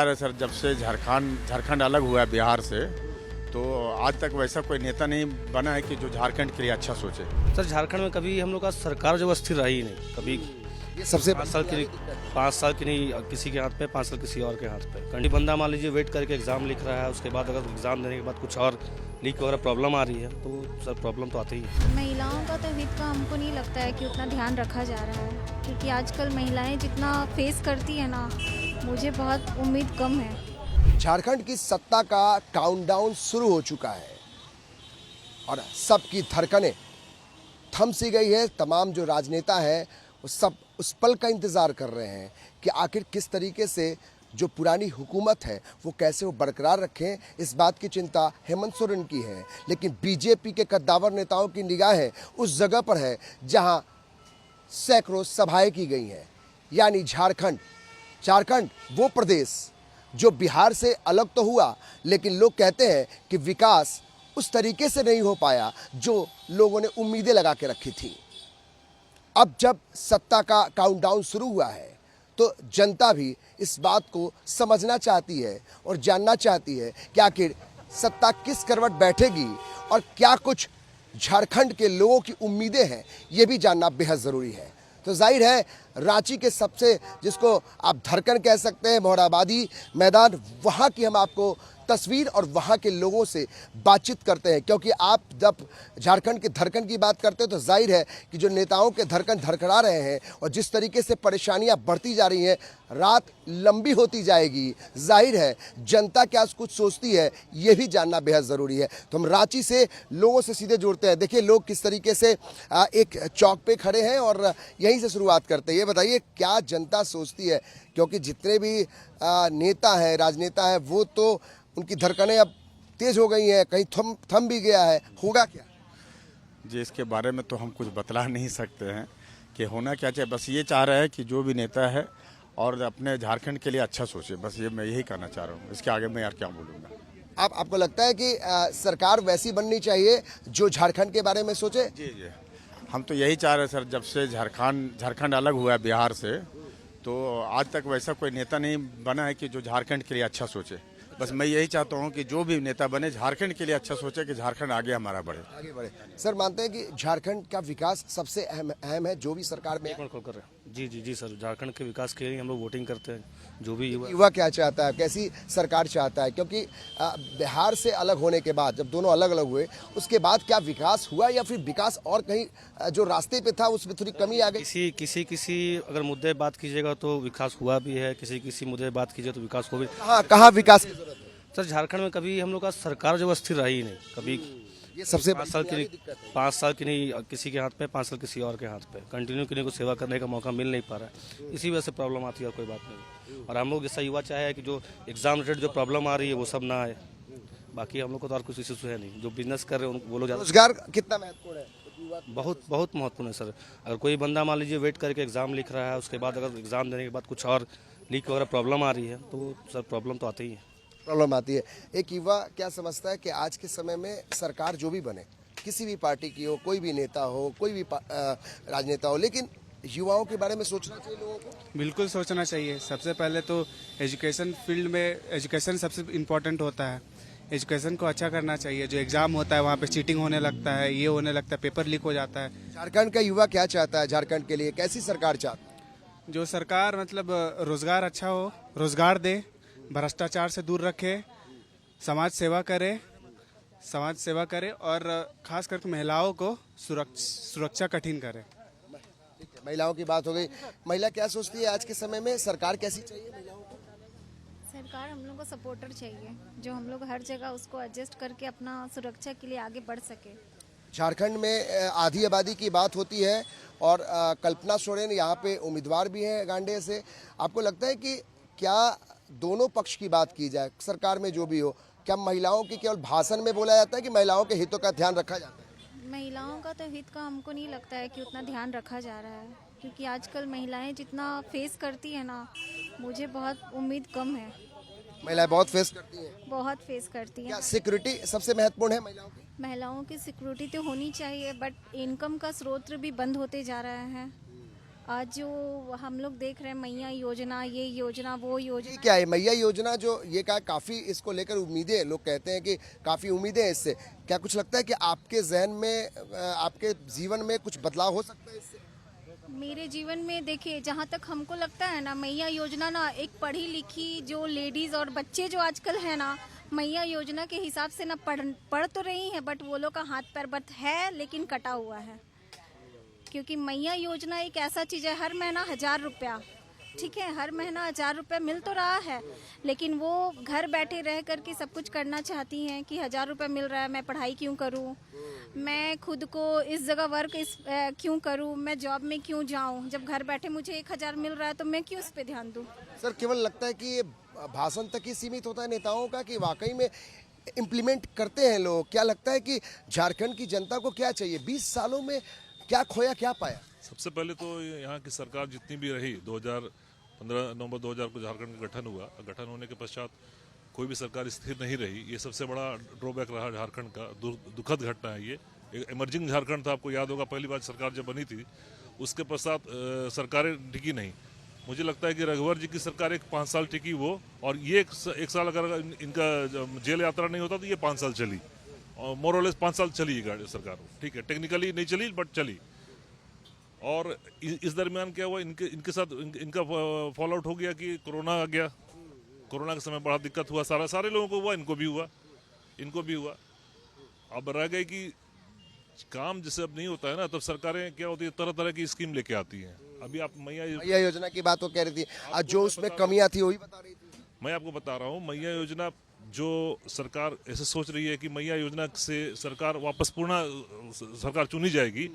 चाह रहे सर, जब से झारखंड अलग हुआ है बिहार से, तो आज तक वैसा कोई नेता नहीं बना है कि जो झारखंड के लिए अच्छा सोचे। सर झारखंड में कभी हम लोग का सरकार जो स्थिर रही नहीं, कभी ये सबसे 5 साल की नहीं किसी के हाथ पे, 5 साल किसी और के हाथ पे। कंडी बंदा मान लीजिए वेट करके एग्जाम लिख रहा है, उसके बाद अगर एग्जाम देने के बाद कुछ और लीक वगैरह प्रॉब्लम आ रही है तो सर प्रॉब्लम तो आती ही है। महिलाओं का तो हित का हमको नहीं लगता है कि उतना ध्यान रखा जा रहा है, क्योंकि आजकल महिलाएं जितना फेस करती है ना, मुझे बहुत उम्मीद कम है। झारखंड की सत्ता का काउंटडाउन शुरू हो चुका है और सबकी धड़कनें थम सी गई है। तमाम जो राजनेता हैं वो सब उस पल का इंतज़ार कर रहे हैं कि आखिर किस तरीके से जो पुरानी हुकूमत है वो कैसे वो बरकरार रखें। इस बात की चिंता हेमंत सोरेन की है, लेकिन बीजेपी के कद्दावर नेताओं की निगाहें उस जगह पर है जहां सैकड़ों सभाएं की गई हैं, यानी झारखंड वो प्रदेश जो बिहार से अलग तो हुआ, लेकिन लोग कहते हैं कि विकास उस तरीके से नहीं हो पाया जो लोगों ने उम्मीदें लगा के रखी थी। अब जब सत्ता का काउंटडाउन शुरू हुआ है तो जनता भी इस बात को समझना चाहती है और जानना चाहती है कि आखिर सत्ता किस करवट बैठेगी और क्या कुछ झारखंड के लोगों की उम्मीदें हैं, ये भी जानना बेहद ज़रूरी है। तो जाहिर है रांची के सबसे, जिसको आप धड़कन कह सकते हैं, मोहराबादी मैदान, वहाँ की हम आपको तस्वीर और वहाँ के लोगों से बातचीत करते हैं, क्योंकि आप जब झारखंड के धड़कन की बात करते हो तो जाहिर है कि जो नेताओं के धड़कन धड़कड़ा रहे हैं और जिस तरीके से परेशानियाँ बढ़ती जा रही हैं, रात लंबी होती जाएगी, जाहिर है जनता क्या कुछ सोचती है ये भी जानना बेहद ज़रूरी है। तो हम रांची से लोगों से सीधे जुड़ते हैं। देखिए लोग किस तरीके से एक चौक पे खड़े हैं और यहीं से शुरुआत करते हैं। ये बताइए क्या जनता सोचती है, क्योंकि जितने भी नेता हैं, राजनेता हैं, वो तो उनकी धड़कनें अब तेज हो गई हैं, कहीं थम भी गया है, होगा क्या? जी, इसके बारे में तो हम कुछ बतला नहीं सकते हैं कि होना क्या चाहिए। बस ये चाह रहे हैं कि जो भी नेता है और अपने झारखंड के लिए अच्छा सोचे, बस ये मैं यही कहना चाह रहा हूँ। इसके आगे मैं यार क्या बोलूँगा। आपको लगता है कि सरकार वैसी बननी चाहिए जो झारखंड के बारे में सोचे? जी, हम तो यही चाह रहे हैं सर, जब से झारखंड अलग हुआ है बिहार से, तो आज तक वैसा कोई नेता नहीं बना है कि जो झारखंड के लिए अच्छा सोचे। बस मैं यही चाहता हूँ कि जो भी नेता बने झारखंड के लिए अच्छा सोचे कि झारखंड आगे हमारा बढ़े। सर मानते हैं कि झारखंड का विकास सबसे अहम है जो भी सरकार में है? कर रहे हैं। जी सर, झारखंड के विकास के लिए हम लोग वोटिंग करते हैं। जो भी युवा क्या चाहता है, कैसी सरकार चाहता है, क्योंकि बिहार से अलग होने के बाद जब दोनों अलग अलग हुए उसके बाद क्या विकास हुआ या फिर विकास और कहीं जो रास्ते पे था उसमें थोड़ी कमी आ गई? किसी अगर मुद्दे बात कीजिएगा तो विकास हुआ भी है, किसी मुद्दे बात कीजिए तो विकास हो भी। कहाँ विकास? सर झारखंड में कभी हम लोग का सरकार जो स्थिर रही नहीं, कभी ये सबसे 5 साल की नहीं किसी के हाथ पे, 5 साल किसी और के हाथ पे, कंटिन्यू किसी को सेवा करने का मौका मिल नहीं पा रहा है, इसी वजह से प्रॉब्लम आती है और कोई बात नहीं। और हम लोग जैसा युवा चाहे कि जो एग्जाम रिलेटेड जो प्रॉब्लम आ रही है वो सब ना आए। बाकी हम लोग को तो और कुछ इशू है नहीं। जो बिजनेस कर रहे हैं वो लोग रोजगार कितना महत्वपूर्ण है? बहुत महत्वपूर्ण है सर। अगर कोई बंदा मान लीजिए वेट करके एग्जाम लिख रहा है, उसके बाद अगर एग्जाम देने के बाद कुछ और लीक वगैरह प्रॉब्लम आ रही है तो सर प्रॉब्लम तो आती ही है। प्रॉब्लम आती है। एक युवा क्या समझता है कि आज के समय में सरकार जो भी बने, किसी भी पार्टी की हो, कोई भी नेता हो, कोई भी राजनेता हो, लेकिन युवाओं के बारे में सोचना चाहिए लोगों को? बिल्कुल सोचना चाहिए। सबसे पहले तो एजुकेशन फील्ड में एजुकेशन सबसे इम्पोर्टेंट होता है। एजुकेशन को अच्छा करना चाहिए। जो एग्जाम होता है वहाँ पे चीटिंग होने लगता है, ये होने लगता है, पेपर लीक हो जाता है। झारखंड का युवा क्या चाहता है? झारखंड के लिए कैसी सरकार चाहता है? जो सरकार मतलब रोजगार अच्छा हो, रोजगार दे, भ्रष्टाचार से दूर रखे, समाज सेवा करे और खास करके महिलाओं को सुरक्षा कठिन करे। महिलाओं की बात हो गई। महिला क्या सोचती है आज के समय में सरकार कैसी चाहिए महिलाओं को? सरकार हम लोग को सपोर्टर चाहिए, जो हम लोग हर जगह उसको एडजस्ट करके अपना सुरक्षा के लिए आगे बढ़ सके। झारखंड में आधी आबादी की बात होती है और कल्पना सोरेन यहाँ पे उम्मीदवार भी हैं गांडे से। आपको लगता है कि क्या दोनों पक्ष की बात की जाए, सरकार में जो भी हो, क्या महिलाओं की केवल भाषण में बोला जाता है कि महिलाओं के हितों का ध्यान रखा जाता है? महिलाओं का तो हित का हमको नहीं लगता है कि उतना ध्यान रखा जा रहा है, क्योंकि आजकल महिलाएं जितना फेस करती है ना, मुझे बहुत उम्मीद कम है। महिलाएं बहुत फेस करती हैं? बहुत फेस करती हैं। क्या सिक्योरिटी सबसे महत्वपूर्ण है महिलाओं की? महिलाओं की सिक्योरिटी तो होनी चाहिए, बट इनकम का स्रोत भी बंद होते जा रहा है। आज जो हम लोग देख रहे हैं मैया योजना, ये योजना, वो ये योजना, क्या है मैया योजना जो ये का काफ़ी इसको लेकर उम्मीदें, लोग कहते हैं कि काफ़ी उम्मीदें हैं इससे, क्या कुछ लगता है कि आपके जहन में आपके जीवन में कुछ बदलाव हो सकता है इससे? मेरे जीवन में देखिए, जहाँ तक हमको लगता है ना, मैया योजना ना एक पढ़ी लिखी जो लेडीज और बच्चे जो आजकल है ना, मैया योजना के हिसाब से ना पढ़ तो रही हैं, बट वो लोग का हाथ पैर बट है लेकिन कटा हुआ है। क्योंकि मैया योजना एक ऐसा चीज़ है, हर महीना 1000 रुपया, ठीक है, हर महीना 1000 रुपया मिल तो रहा है, लेकिन वो घर बैठे रह करके सब कुछ करना चाहती हैं कि 1000 रुपया मिल रहा है, मैं पढ़ाई क्यों करूं, मैं खुद को इस जगह वर्क क्यों करूं, मैं जॉब में क्यों जाऊं, जब घर बैठे मुझे 1000 मिल रहा है तो मैं क्यों उस पर ध्यान दूं। सर केवल लगता है कि ये भाषण तक ही सीमित होता है नेताओं का, कि वाकई में इम्प्लीमेंट करते हैं लोग? क्या लगता है कि झारखंड की जनता को क्या चाहिए? 20 सालों में क्या खोया, क्या पाया? सबसे पहले तो यहाँ की सरकार जितनी भी रही, 2015 नवंबर 2000 को झारखंड का गठन हुआ, गठन होने के पश्चात कोई भी सरकार स्थिर नहीं रही। ये सबसे बड़ा ड्रॉबैक रहा झारखंड का, दुखद घटना है ये। एक इमर्जिंग झारखंड था, आपको याद होगा पहली बार सरकार जब बनी थी उसके पश्चात सरकारें टिकी नहीं। मुझे लगता है कि रघुवर जी की सरकार एक 5 साल टिकी वो, और ये एक साल अगर इनका जेल यात्रा नहीं होता तो ये 5 साल चली, और मोरलेस 5 साल चली ये सरकार, ठीक है, टेक्निकली नहीं चली बट चली। और इस दरमियान क्या हुआ, इनके साथ इनका फॉल आउट हो गया कि कोरोना आ गया। कोरोना के समय बड़ा दिक्कत हुआ, सारे लोगों को हुआ, इनको भी हुआ। अब रह गए कि काम जैसे अब नहीं होता है ना, तब सरकारें क्या होती है, तरह तरह की स्कीम लेके आती हैं। अभी आप मैया योजना की बात वो कह रही थी, आज जो उसमें कमियां थी वही बता रही थी। मैं आपको बता रहा हूँ, मैया योजना जो सरकार ऐसे सोच रही है कि मैया योजना से सरकार वापस पूर्ण सरकार चुनी जाएगी,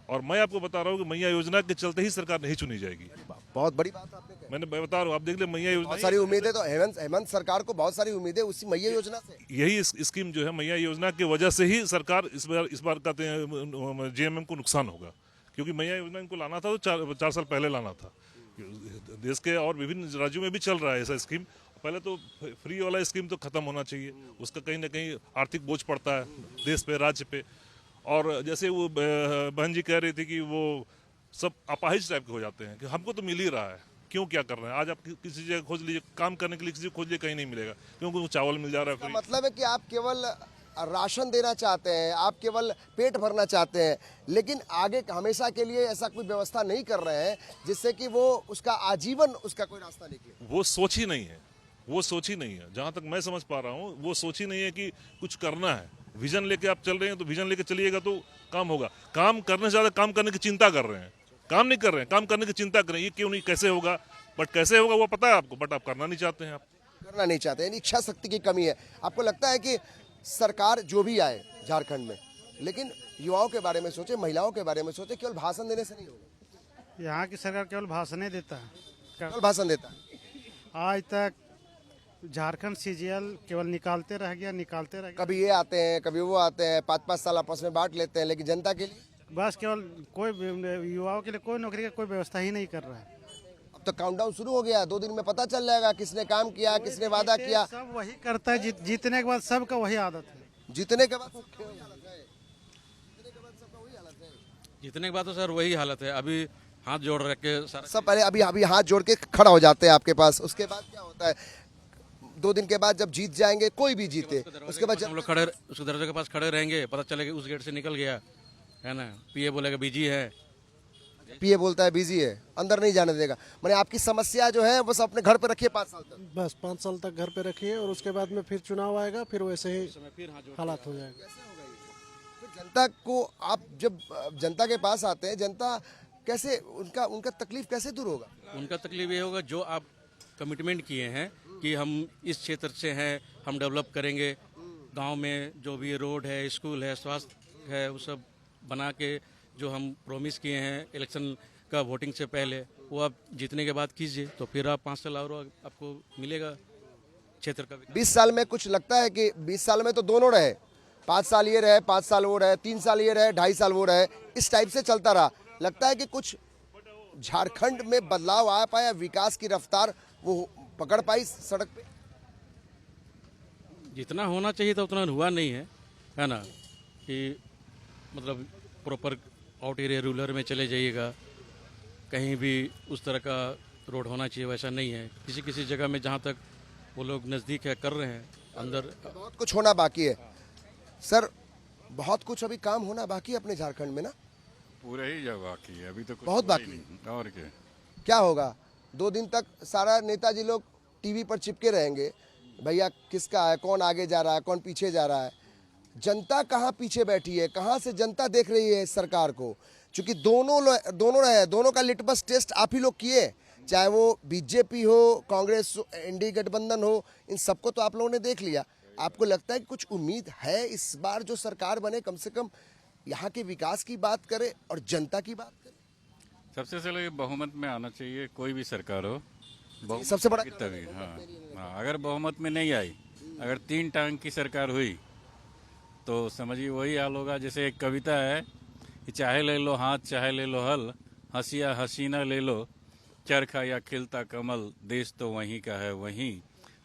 और मैं आपको बता रहा हूँ कि मैया योजना के चलते ही सरकार नहीं चुनी जाएगी। बहुत बड़ी बात आपने कही। मैं बता रहा हूँ, आप देख ले, मैया योजना बहुत सारी उम्मीदें तो हेमंत सरकार को बहुत सारी उम्मीदें उसी मैया योजना से। यही स्कीम जो है मैया योजना की वजह से ही सरकार इस बार कहते हैं जेएमएम को नुकसान होगा, क्योंकि मैया योजना इनको लाना था तो 4 साल पहले लाना था। देश के और विभिन्न राज्यों में भी चल रहा है ऐसा स्कीम। पहले तो फ्री वाला स्कीम तो खत्म होना चाहिए, उसका कहीं ना कहीं आर्थिक बोझ पड़ता है देश पे, राज्य पे। और जैसे वो बहन जी कह रही थी कि वो सब अपाहिज टाइप के हो जाते हैं कि हमको तो मिल ही रहा है, क्यों क्या कर रहे हैं। आज आप किसी जगह खोज लीजिए, काम करने के लिए किसी खोज लीजिए, कहीं नहीं मिलेगा, क्योंकि वो चावल मिल जा रहा है फ्री। मतलब है कि आप केवल राशन देना चाहते हैं, आप केवल पेट भरना चाहते हैं, लेकिन आगे हमेशा के लिए ऐसा कोई व्यवस्था नहीं कर रहे हैं जिससे कि वो उसका आजीवन उसका कोई रास्ता निकले। वो सोच ही नहीं है, जहां तक मैं समझ पा रहा हूँ वो सोच ही नहीं है कि कुछ करना है। विजन लेके आप चल रहे हैं तो विजन लेके चलिएगा तो काम होगा। काम करने से ज्यादा काम करने की चिंता कर रहे हैं, काम नहीं कर रहे हैं, काम करने की चिंता कर रहे हैं। ये क्यों नहीं, कैसे होगा, बट कैसे होगा वो पता है आपको, बट आप करना नहीं चाहते हैं। आप करना नहीं चाहते, यानी इच्छा शक्ति की कमी है। आपको लगता है कि सरकार जो भी आए झारखंड में, लेकिन युवाओं के बारे में सोचे, महिलाओं के बारे में सोचे, केवल भाषण देने से नहीं होगा। यहाँ की सरकार केवल भाषण ही देता है, केवल भाषण देता है। आज तक झारखंड सीजीएल केवल निकालते रह गया। कभी ये आते हैं, कभी वो आते हैं, 5-5 साल आपस में बांट लेते हैं, लेकिन जनता के लिए बस केवल कोई युवाओं के लिए कोई नौकरी का कोई व्यवस्था ही नहीं कर रहा है। अब तो काउंटडाउन शुरू हो गया, 2 दिन में पता चल जाएगा किसने काम किया, किसने वादा किया। सब वही करता है, जीतने के बाद सबका वही आदत है। जीतने के बाद जीतने के बाद तो सर वही हालत है। अभी हाथ जोड़ रख के सब पहले अभी हाथ जोड़ के खड़ा हो जाते हैं आपके पास, उसके बाद क्या होता है, 2 दिन के बाद जब जीत जाएंगे, कोई भी जीते, उसके बाद हम लोग खड़े उसके दरवाजे के पास खड़े रहेंगे, पता चलेगा उस गेट से निकल गया है ना, पीए बोलेगा बिजी है, पीए बोलता है बिजी है, अंदर नहीं जाने देगा। मैंने आपकी समस्या जो है बस अपने घर पे रखिए 5 साल तक। बस 5 साल तक घर पे रखिए, और उसके बाद में फिर चुनाव आएगा, फिर वैसे ही हालात हो जाएगा। तो जनता को आप जब जनता के पास आते हैं, जनता कैसे उनका तकलीफ कैसे दूर होगा? उनका तकलीफ ये होगा जो आप कमिटमेंट किए हैं कि हम इस क्षेत्र से हैं, हम डेवलप करेंगे, गांव में जो भी रोड है, स्कूल है, स्वास्थ्य है, वो सब बना के जो हम प्रॉमिस किए हैं इलेक्शन का वोटिंग से पहले, वो आप जीतने के बाद कीजिए, तो फिर आप 5 साल और आपको मिलेगा क्षेत्र का। 20 साल में कुछ लगता है कि 20 साल में तो दोनों रहे, 5 साल ये रहे, 5 साल वो रहे, 3 साल ये रहे, 2.5 साल वो रहे, इस टाइप से चलता रहा। लगता है कि कुछ झारखंड में बदलाव आ पाया, विकास की रफ्तार वो पकड़ पाई सड़क पे? जितना होना चाहिए था उतना हुआ नहीं है ना, कि मतलब प्रॉपर आउट एरिया रूरल में चले जाइएगा, कहीं भी उस तरह का रोड होना चाहिए वैसा नहीं है। किसी किसी जगह में जहाँ तक वो लोग नज़दीक है कर रहे हैं, अंदर बहुत कुछ होना बाकी है सर, बहुत कुछ अभी काम होना बाकी है अपने झारखंड में ना। पूरा ही जब बाकी है, अभी तो कुछ बहुत हुआ ही बाकी नहीं। और क्या होगा? 2 दिन तक सारा नेताजी लोग टीवी पर चिपके रहेंगे, भैया किसका है, कौन आगे जा रहा है, कौन पीछे जा रहा है। जनता कहाँ पीछे बैठी है, कहाँ से जनता देख रही है इस सरकार को? क्योंकि दोनों का लिटमस टेस्ट आप ही लोग किए, चाहे वो बीजेपी हो, कांग्रेस, एनडीए गठबंधन हो, इन सबको तो आप लोगों ने देख लिया। आपको लगता है कि कुछ उम्मीद है इस बार जो सरकार बने, कम से कम यहाँ के विकास की बात करे और जनता की बात करे? सबसे पहले बहुमत में आना चाहिए, कोई भी सरकार हो, बहुमत सबसे बड़ा की तभी। हाँ, अगर बहुमत में नहीं आई, अगर 3 टांग की सरकार हुई तो समझिए वही हाल होगा। जैसे एक कविता है कि चाहे ले लो हाथ, चाहे ले लो हल, हंसिया हसीना ले लो, चरखा या खिलता कमल, देश तो वहीं का है वहीं,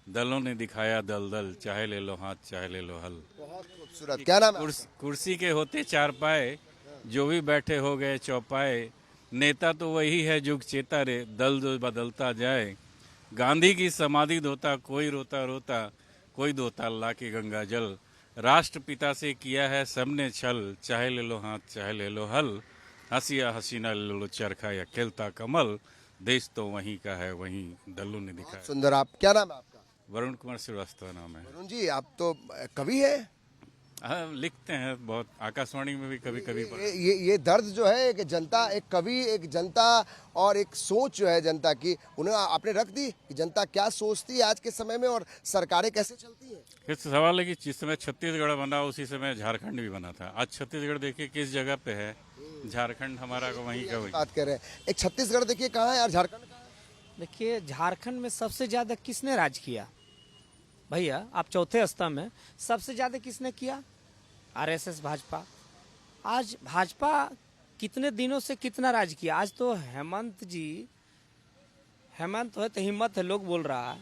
दलों ने दिखाया दलदल, चाहे ले लो हाथ, चाहे ले लो हल। बहुत खूबसूरत। क्या नाम है? कुर्सी के होते 4 पाए, जो भी बैठे हो गए चौपाए, नेता तो वही है जुग चेता रे, दल जो बदलता जाए, गांधी की समाधि धोता कोई रोता रोता, कोई धोता ला के गंगा जल, राष्ट्रपिता से किया है सबने छल, चाहे ले लो हाथ, चाहे ले लो हल, हंसिया हसीना ले लो चरखा या खिलता कमल, देश तो वहीं का है वहीं, दलों ने दिखाया। सुंदर। आप क्या नाम है आपका? वरुण कुमार श्रीवास्तव नाम है। वरुण जी, आप तो कवि है। हाँ, लिखते हैं बहुत, आकाशवाणी में भी कभी कभी। ये दर्द जो है, एक जनता, एक कवि, एक जनता और एक सोच जो है जनता की, उन्हें आपने रख दी कि जनता क्या सोचती है आज के समय में और सरकारें कैसे चलती है। इस सवाल है कि जिस समय छत्तीसगढ़ बना उसी समय झारखंड भी बना था। आज छत्तीसगढ़ देखिए किस जगह पे है, झारखंड हमारा को वहीं का वहीं। बात कर रहे हैं, एक छत्तीसगढ़ देखिए कहाँ है और झारखंड कहाँ है? देखिए झारखंड में सबसे ज्यादा किसने राज किया भैया? आप चौथे स्तंभ में सबसे ज्यादा किसने किया? आरएसएस, भाजपा। आज भाजपा कितने दिनों से कितना राज किया? आज तो हेमंत है तो हिम्मत है, लोग बोल रहा है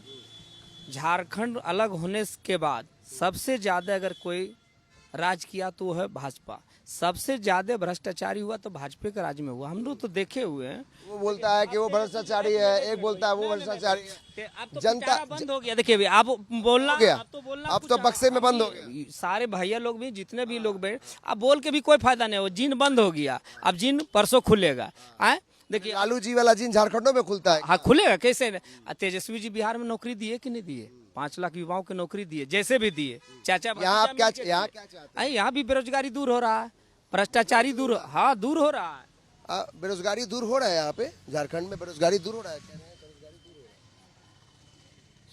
झारखंड अलग होने के बाद सबसे ज्यादा अगर कोई राज किया तो वो है भाजपा। सबसे ज्यादा भ्रष्टाचारी हुआ तो भाजपा के राज में हुआ, हम लोग तो देखे हुए हैं। वो बोलता है कि वो भ्रष्टाचारी है, एक बोलता है वो भ्रष्टाचारी है। अब तो जनता बंद हो गया। देखिए आप बोलना, गया, अब तो बक्से में बंद हो गया। सारे भैया लोग भी, जितने भी लोग बैठ, अब बोल के भी कोई फायदा नहीं, वो जिन बंद हो गया। अब जिन परसों खुलेगा। आए देखिए, लालू जी वाला जिन झारखंडों में खुलता है। हाँ खुलेगा, कैसे? तेजस्वी जी बिहार में नौकरी दिए कि नहीं दिए? 5 लाख युवाओं को नौकरी दिए, जैसे भी दिए। चाचा यहाँ आप क्या चाहते हैं? यहाँ भी बेरोजगारी दूर हो रहा है, भ्रष्टाचारी दूर, हाँ दूर हो रहा है। बेरोजगारी दूर हो रहा है यहाँ पे झारखंड में, बेरोजगारी दूर हो रहा है। कह रहे हैं बेरोजगारी दूर हो रहा है।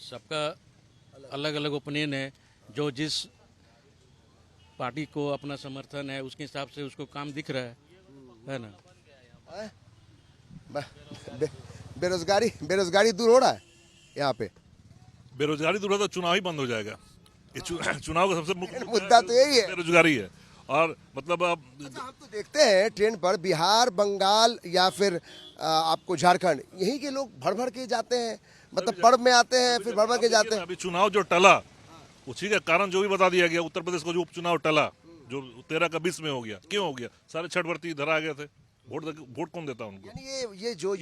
सबका अलग अलग ओपिनियन है। जो जिस पार्टी को अपना समर्थन है उसके हिसाब से उसको काम दिख रहा है ना। बेरोजगारी दूर हो रहा है यहाँ पे। बेरोजगारी दूर होता तो चुनाव ही बंद हो जाएगा। ये चुनाव का सबसे मुख्य मुद्दा तो यही है, बेरोजगारी है। और मतलब अब हम तो देखते हैं ट्रेन पर बिहार, बंगाल या फिर आपको झारखंड, यहीं के लोग भर भर के जाते हैं, मतलब पर्व में आते हैं फिर भर भर के जाते हैं। अभी चुनाव जो टला उसी का कारण जो भी बता दिया गया, उत्तर प्रदेश को जो उपचुनाव टला जो 13 का 20 में हो गया, क्यों हो गया? सारे छठवर्ती इधर आ गए थे, वोट कौन देता उनको? यानी ये जो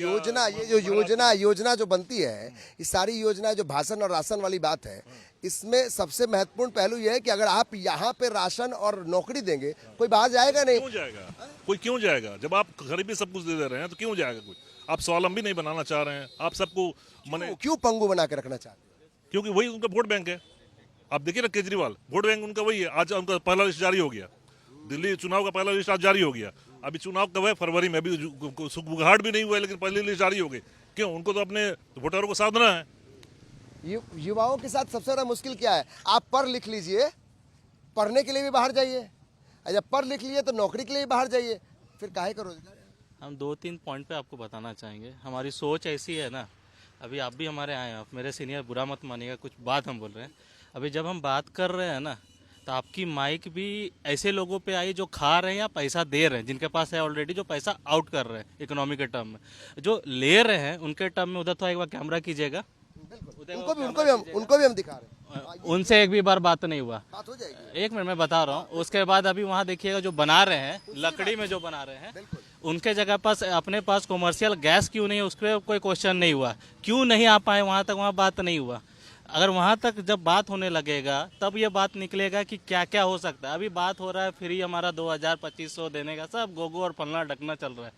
योजना जो बनती है, ये सारी योजना जो भाषण और राशन वाली बात है, इसमें सबसे महत्वपूर्ण पहलू ये है कि अगर आप यहाँ पे राशन और नौकरी देंगे, कोई बाहर जाएगा नहीं। क्यों जाएगा? कोई क्यों जाएगा? जब आप गरीबी सब कुछ दे दे रहे हैं तो क्यों जाएगा कोई? आप स्वावलंबी नहीं बनाना चाह रहे हैं, आप सबको क्यों पंगु बना के रखना चाहते हैं? क्योंकि वही उनका वोट बैंक है। आप देखिए ना, केजरीवाल वोट बैंक उनका वही है। आज उनका पहला लिस्ट जारी हो गया, दिल्ली चुनाव का पहला लिस्ट आज जारी हो गया। अभी चुनाव कब है? फरवरी में। अभी सुखबुघाट भी नहीं हुआ है, लेकिन पहली लिस्ट जारी हो गई। क्यों? उनको तो अपने वोटरों को साधना है। युवाओं के साथ सबसे बड़ा मुश्किल क्या है? आप पढ़ लिख लीजिए, पढ़ने के लिए भी बाहर जाइए, जब पढ़ लिख लिए तो नौकरी के लिए भी बाहर जाइए, फिर काहे का रोजगार? हम 2-3 पॉइंट पे आपको बताना चाहेंगे। हमारी सोच ऐसी है ना, अभी आप भी हमारे आए हैं, आप मेरे सीनियर, बुरा मत मानिएगा, कुछ बात हम बोल रहे हैं। अभी जब हम बात कर रहे हैं ना, तो आपकी माइक भी ऐसे लोगों पे आई जो खा रहे हैं या पैसा दे रहे हैं, जिनके पास है ऑलरेडी, जो पैसा आउट कर रहे हैं इकोनॉमी के टर्म में। जो ले रहे हैं उनके टर्म में उधर तो एक बार कैमरा कीजिएगा, उनको भी हम दिखा रहे हैं। उनसे एक भी बार बात नहीं हुआ। बात हो जाएगी। 1 मिनट में बता रहा हूँ। उसके बाद अभी वहाँ देखिएगा जो बना रहे हैं, लकड़ी में जो बना रहे हैं, उनके जगह पास अपने पास कॉमर्शियल गैस क्यों नहीं है, उस पर कोई क्वेश्चन नहीं हुआ। क्यों नहीं आ पाए वहाँ तक, वहाँ बात नहीं हुआ। अगर वहाँ तक जब बात होने लगेगा तब ये बात निकलेगा कि क्या क्या हो सकता है। अभी बात हो रहा है फ्री हमारा 2000-2500 देने का, सब गोगो और फलना ढकना चल रहा है।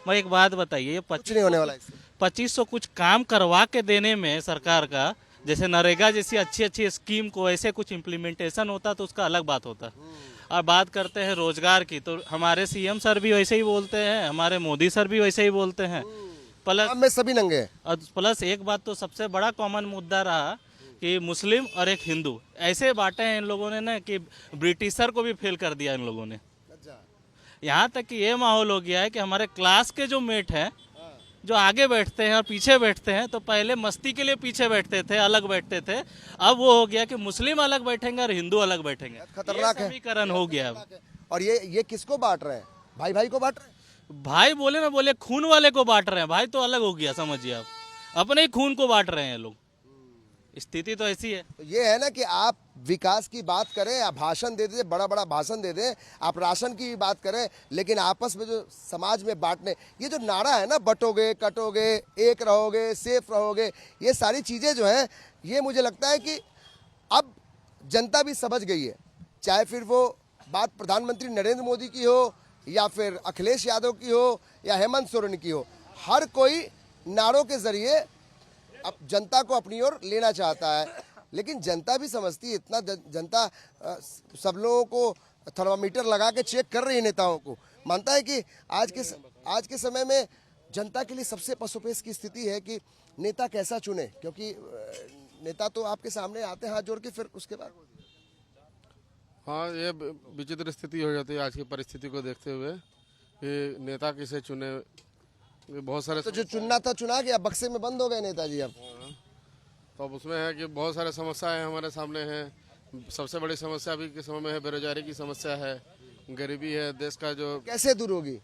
मैं एक बात बताइए, ये कुछ नहीं होने वाला इससे। 2500 कुछ काम करवा के देने में सरकार का, जैसे नरेगा जैसी अच्छी अच्छी स्कीम को ऐसे कुछ इम्प्लीमेंटेशन होता तो उसका अलग बात होता। और बात करते हैं रोजगार की, तो हमारे सीएम सर भी वैसे ही बोलते हैं, हमारे मोदी सर भी वैसे ही बोलते हैं। प्लस में सभी नंगे हैं। और प्लस एक बात तो सबसे बड़ा कॉमन मुद्दा रहा कि मुस्लिम और एक हिंदू ऐसे बांटे हैं इन लोगों ने ना कि ब्रिटिशर को भी फेल कर दिया इन लोगों ने। यहाँ तक कि ये माहौल हो गया है कि हमारे क्लास के जो मेट हैं, जो आगे बैठते हैं और पीछे बैठते हैं, तो पहले मस्ती के लिए पीछे बैठते थे, अलग बैठते थे, अब वो हो गया कि मुस्लिम अलग बैठेंगे और हिंदू अलग बैठेंगे। खतरनाक है, समीकरण हो गया अब। और ये किसको बांट रहे हैं? भाई भाई को बांट रहे हैं। भाई बोले ना बोले खून वाले को बांट रहे हैं, भाई तो अलग हो गया, समझिए आप, अपने ही खून को बांट रहे हैं लोग। स्थिति तो ऐसी है। तो ये है ना कि आप विकास की बात करें, आप भाषण दे दें, बड़ा बड़ा भाषण दे दें, आप राशन की भी बात करें, लेकिन आपस में जो समाज में बांटने, ये जो नारा है ना, बटोगे कटोगे एक रहोगे सेफ रहोगे, ये सारी चीज़ें जो हैं, ये मुझे लगता है कि अब जनता भी समझ गई है। चाहे फिर वो बात प्रधानमंत्री नरेंद्र मोदी की हो, या फिर अखिलेश यादव की हो, या हेमंत सोरेन की हो, हर कोई नारों के जरिए अब जनता को अपनी ओर लेना चाहता है। लेकिन जनता भी समझती है, इतना जनता सब लोगों को थर्मामीटर लगा के चेक कर रही है नेताओं को। मानता है कि आज के समय में जनता के लिए सबसे पसोपेश की स्थिति है कि नेता कैसा चुने, क्योंकि नेता तो आपके सामने आते हैं हाथ जोड़ के, फिर उसके बाद हाँ, ये विचित्र स्थिति हो जाती है आज की परिस्थिति को देखते हुए कि नेता किसे चुने। बहुत सारे तो जो चुनना था चुना गया, बक्से में बंद हो गए नेताजी अब। तो अब उसमें है कि बहुत सारे समस्याएं हमारे सामने हैं। सबसे बड़ी समस्या अभी के समय में है बेरोजगारी की समस्या है, गरीबी है, देश का जो कैसे दूर होगी?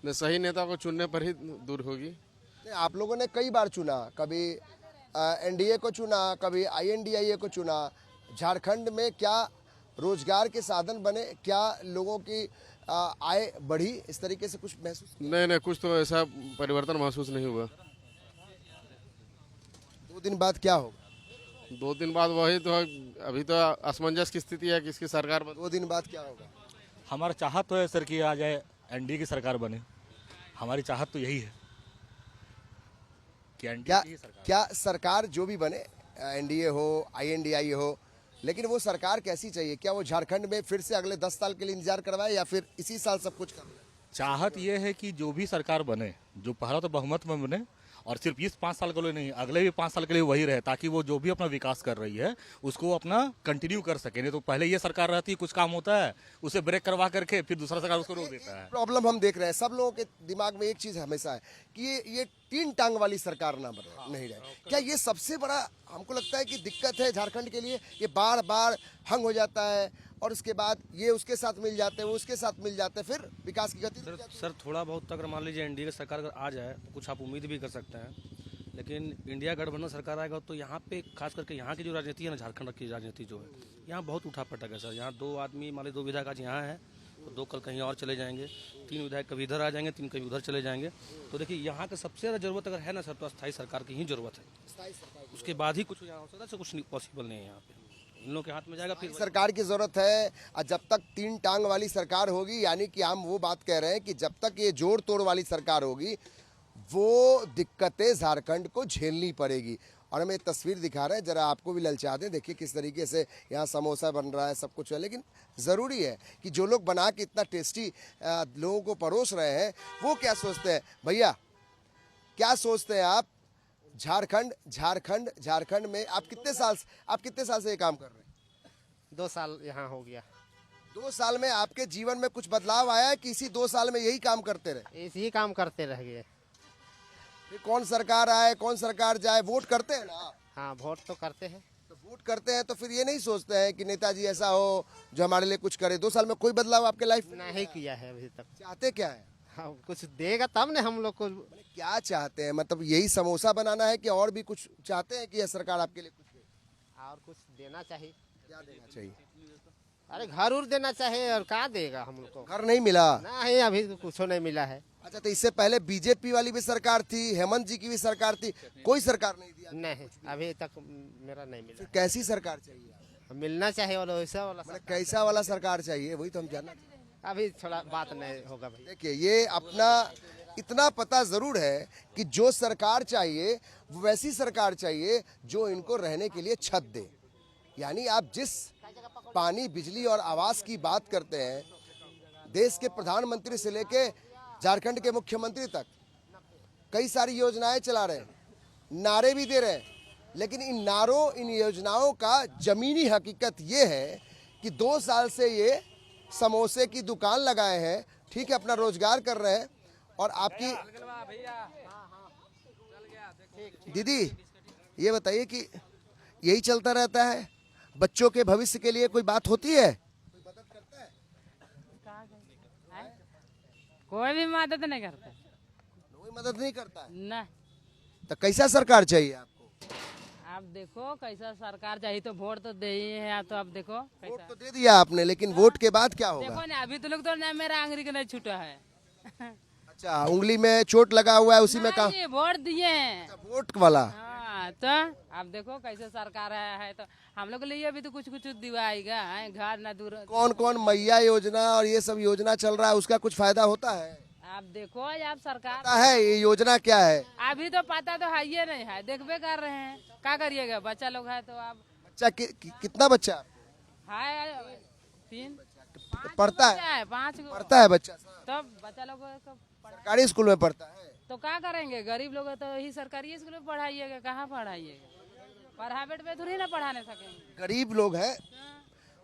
सही नेता को चुनने पर ही दूर होगी। आप लोगों ने कई बार चुना, कभी एनडीए को चुना, कभी आईएनडीआईए को चुना। झारखंड में क्या रोजगार के साधन बने, क्या लोगों की आय बढ़ी, इस तरीके से कुछ महसूस? नहीं, कुछ तो ऐसा परिवर्तन महसूस नहीं हुआ। 2 दिन बाद क्या होगा? 2 दिन बाद वही तो, अभी तो असमंजस की स्थिति है, किसकी सरकार 2 दिन बाद क्या होगा? हमारा चाहत तो है सर कि आ जाए एनडीए की सरकार बने, हमारी चाहत तो यही है कि एनडीए की सरकार। क्या सरकार जो भी बने, एनडीए हो आईएनडीआईए हो, लेकिन वो सरकार कैसी चाहिए? क्या वो झारखंड में फिर से अगले 10 साल के लिए इंतजार करवाए, या फिर इसी साल सब कुछ कर ले? चाहत ये है कि जो भी सरकार बने, जो पहला तो बहुमत में बने, और सिर्फ इस 5 साल के लिए नहीं, अगले भी 5 साल के लिए वही रहे, ताकि वो जो भी अपना विकास कर रही है उसको अपना कंटिन्यू कर सके। नहीं तो पहले ये सरकार रहती है, कुछ काम होता है उसे ब्रेक करवा करके फिर दूसरा सरकार उसको रोक देता है। प्रॉब्लम हम देख रहे हैं, सब लोगों के दिमाग में एक चीज हमेशा है कि ये 3 टांग वाली सरकार ना बने, नहीं रहे। क्या ये सबसे बड़ा हमको लगता है कि दिक्कत है झारखंड के लिए? ये बार बार हंग हो जाता है और उसके बाद ये उसके साथ मिल जाते हैं, वो उसके साथ मिल जाते हैं, फिर विकास की गति सर थोड़ा बहुत अगर मान लीजिए एनडीए की सरकार अगर आ जाए तो कुछ आप उम्मीद भी कर सकते हैं, लेकिन इंडिया गठबंधन सरकार आएगा तो यहाँ पे खास करके यहाँ की जो राजनीति है ना, झारखंड की राजनीति जो है, यहाँ बहुत उठा पटक है सर। यहाँ 2 आदमी मान लीजिए 2 विधायक आज यहाँ है तो 2 कल कहीं और चले जाएंगे, 3 विधायक कभी इधर आ जाएंगे, 3 कभी उधर चले जाएंगे। तो देखिए यहाँ का सबसे ज़्यादा जरूरत अगर है ना सर, तो अस्थायी सरकार की ही जरूरत है। उसके बाद ही कुछ यहाँ हो सकता है, कुछ पॉसिबल नहीं है यहाँ पे, इन लोगों के हाथ में जाएगा। फिर सरकार की जरूरत है, और जब तक 3 टांग वाली सरकार होगी, यानी कि हम वो बात कह रहे हैं कि जब तक ये जोड़ तोड़ वाली सरकार होगी, वो दिक्कतें झारखंड को झेलनी पड़ेगी। और हम एक तस्वीर दिखा रहे हैं, जरा आपको भी ललचा दें, देखिए किस तरीके से यहाँ समोसा बन रहा है, सब कुछ है। लेकिन ज़रूरी है कि जो लोग बना के इतना टेस्टी लोगों को परोस रहे हैं, वो क्या सोचते हैं? भैया क्या सोचते हैं आप? झारखंड में आप कितने साल से ये काम कर रहे हैं? 2 साल यहाँ हो गया। 2 साल में आपके जीवन में कुछ बदलाव आया है कि इसी 2 साल में यही काम करते रहे? इसी काम करते रह गए। फिर कौन सरकार आए, कौन सरकार जाए, वोट करते हैं ना? हाँ, वोट तो करते हैं। तो वोट करते हैं तो फिर ये नहीं सोचते हैं कि नेताजी ऐसा हो जो हमारे लिए कुछ करे? 2 साल में कोई बदलाव आपके लाइफ में नहीं किया है अभी तक। चाहते क्या है? हाँ, कुछ देगा तब ने हम लोग को। क्या चाहते हैं? मतलब यही समोसा बनाना है कि और भी कुछ चाहते हैं कि यह सरकार आपके लिए कुछ दे? और कुछ देना चाहिए। क्या देना चाहिए? अरे घर उर देना चाहिए और क्या देगा हम लोग को। घर नहीं मिला? नहीं, अभी तो कुछ नहीं मिला है। अच्छा, तो इससे पहले बीजेपी वाली भी सरकार थी, हेमंत जी की भी सरकार थी, कोई सरकार नहीं दिया? नहीं, अभी तक मेरा नहीं मिला। कैसी सरकार चाहिए? मिलना चाहिए वाला वैसा वाला। मतलब कैसा वाला सरकार चाहिए, वही तो हम जानना चाहते हैं। अभी थोड़ा बात नहीं होगा भाई। देखिए, ये अपना इतना पता जरूर है कि जो सरकार चाहिए वो वैसी सरकार चाहिए जो इनको रहने के लिए छत दे। यानी आप जिस पानी, बिजली और आवास की बात करते हैं, देश के प्रधानमंत्री से लेके झारखंड के मुख्यमंत्री तक कई सारी योजनाएं चला रहे हैं, नारे भी दे रहे हैं, लेकिन इन योजनाओं का जमीनी हकीकत ये है कि 2 साल से ये समोसे की दुकान लगाए हैं, ठीक है, अपना रोजगार कर रहे हैं। और आपकी दीदी ये बताइए कि यही चलता रहता है? बच्चों के भविष्य के लिए कोई बात होती है? कोई भी मदद नहीं करता। कोई मदद नहीं करता है? नहीं। तो कैसा सरकार चाहिए आपको? आप देखो कैसा सरकार चाहिए, तो वोट तो दे ही है। तो आप देखो वोट तो दे दिया आपने, लेकिन वोट के बाद क्या होगा? देखो ना, अभी तो लोग तो ना मेरा आंगली का नहीं छूटा है। अच्छा, उंगली में चोट लगा हुआ है, उसी में काम? वोट दिए हैं। वोट वाला? हाँ, तो आप देखो कैसे सरकार है तो हम लोग के लिए भी तो कुछ कुछ दिवाएगा। घर ना दूर। कौन कौन मैया योजना और ये सब योजना चल रहा है, उसका कुछ फायदा होता है? आप देखो, आप सरकार पता है ये योजना क्या है? अभी तो पता तो है ये नहीं है, देखबे कर रहे हैं, क्या करिएगा। बच्चा लोग है तो आप बच्चा कितना बच्चा है? 3 पढ़ता है? 5 पढ़ता है बच्चा? तब बच्चा लोग को सरकारी स्कूल में पढ़ता है? तो क्या करेंगे, गरीब लोग है तो यही सरकारी स्कूल में पढ़ाइएगा। कहाँ पढ़ाइएगा, प्राइवेट में थोड़ी ना पढ़ाने सकेंगे। गरीब लोग हैं,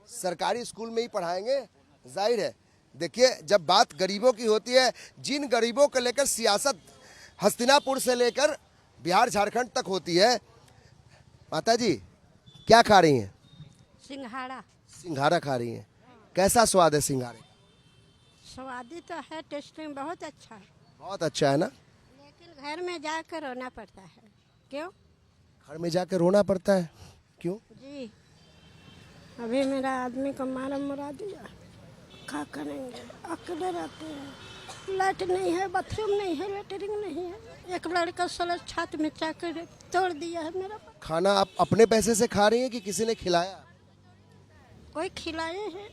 सरकारी स्कूल में ही पढ़ाएंगे, जाहिर है। देखिए, जब बात गरीबों की होती है, जिन गरीबों को लेकर सियासत हस्तिनापुर से लेकर बिहार झारखंड तक होती है। माता जी क्या खा रही हैं? सिंघाड़ा। सिंघाड़ा खा रही हैं। कैसा स्वाद है सिंघाड़े? स्वादी तो है, टेस्टिंग बहुत अच्छा है। बहुत अच्छा है ना? लेकिन घर में जाकर रोना पड़ता है। क्यों? घर में जाकर रोना पड़ता है, क्यों? जी, अभी मेरा आदमी को मारा मुरा दिया, क्या करेंगे, अकेले रहते हैं, लाइट नहीं है, बाथरूम नहीं है, लेटरिंग नहीं है। एक लड़का 16 छत में चाकर तोड़ दिया है मेरा। खाना आप अपने पैसे से खा रही हैं कि किसी ने खिलाया? कोई खिलाए हैं।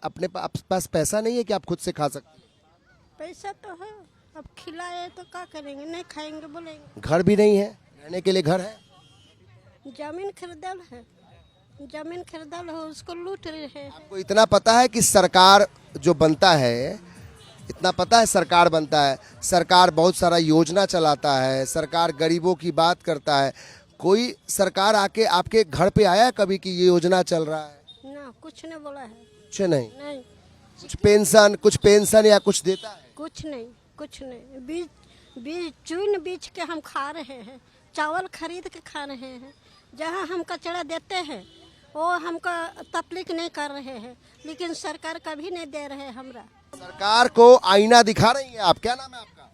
अपने पास पैसा नहीं है कि आप खुद से खा सकते? पैसा तो है, अब खिलाए तो क्या करेंगे, नहीं खाएंगे बोलेंगे। घर भी नहीं है, रहने के लिए घर है? जमीन खरीदल है, जमीन खरीदल है, उसको लूट रहे हैं। आपको इतना पता है कि सरकार जो बनता है, इतना पता है सरकार बनता है, सरकार बहुत सारा योजना चलाता है, सरकार गरीबों की बात करता है। कोई सरकार आके आपके घर पे आया कभी कि ये योजना चल रहा है? ना, कुछ नहीं बोला है। कुछ नहीं? नहीं। कुछ पेंशन या कुछ देता है? कुछ नहीं, कुछ नहीं। बीज चुन बीज के हम खा रहे हैं, चावल खरीद के खा रहे हैं। जहाँ हम कचरा देते हैं वो हमको तकलीफ नहीं कर रहे हैं, लेकिन सरकार कभी नहीं दे रहे हमरा। सरकार को आईना दिखा रही है आप? क्या नाम है आपका?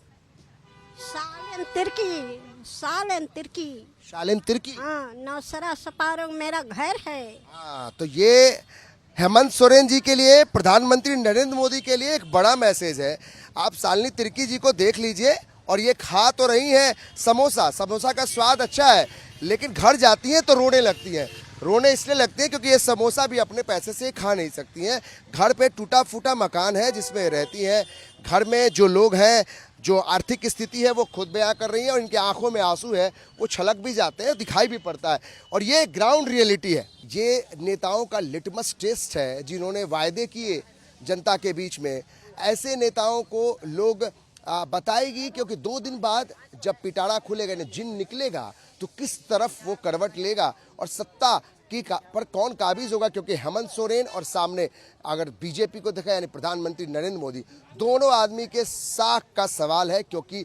सालेम तिर्की। सालेम तिर्की। शालिम तिर्की? हाँ, नौसरा सपारो मेरा घर है। हाँ, तो ये हेमंत सोरेन जी के लिए, प्रधानमंत्री नरेंद्र मोदी के लिए एक बड़ा मैसेज है। आप शालिनी तिर्की जी को देख लीजिए, और ये खा तो रही हैं समोसा का स्वाद अच्छा है, लेकिन घर जाती हैं तो रोने लगती हैं। रोने इसलिए लगती है क्योंकि ये समोसा भी अपने पैसे से खा नहीं सकती हैं। घर पे टूटा फूटा मकान है जिसमें रहती हैं। घर में जो लोग हैं, जो आर्थिक स्थिति है वो खुद बयां कर रही है, और इनकी आंखों में आंसू है, वो छलक भी जाते हैं, दिखाई भी पड़ता है। और ये ग्राउंड रियलिटी है। ये नेताओं का लिटमस टेस्ट है, जिन्होंने वायदे किए जनता के बीच में। ऐसे नेताओं को लोग बताएगी, क्योंकि 2 दिन बाद जब पिटारा खुलेगा, जिन निकलेगा, तो किस तरफ वो करवट लेगा और सत्ता की पर कौन काबिज होगा। क्योंकि हेमंत सोरेन और सामने अगर बीजेपी को देखा, यानी प्रधानमंत्री नरेंद्र मोदी, दोनों आदमी के साख का सवाल है। क्योंकि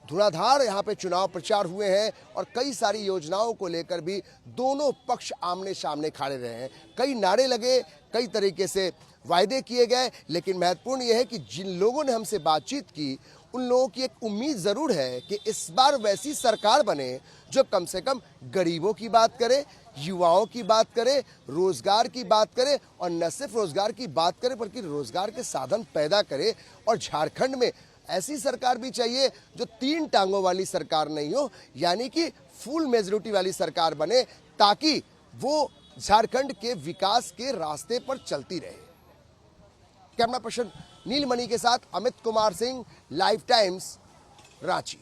धुआंधार यहाँ पे चुनाव प्रचार हुए हैं, और कई सारी योजनाओं को लेकर भी दोनों पक्ष आमने सामने खड़े रहे हैं। कई नारे लगे, कई तरीके से वायदे किए गए, लेकिन महत्वपूर्ण यह है कि जिन लोगों ने हमसे बातचीत की उन लोगों की एक उम्मीद जरूर है कि इस बार वैसी सरकार बने जो कम से कम गरीबों की बात करे, युवाओं की बात करे, रोजगार की बात करे, और न सिर्फ रोजगार की बात करे बल्कि रोजगार के साधन पैदा करे। और झारखंड में ऐसी सरकार भी चाहिए जो 3 टांगों वाली सरकार नहीं हो, यानी कि फुल मेजॉरिटी वाली सरकार बने, ताकि वो झारखंड के विकास के रास्ते पर चलती रहे। कैमरा पर्सन नीलमणि के साथ अमित कुमार सिंह, लाइव टाइम्स, रांची।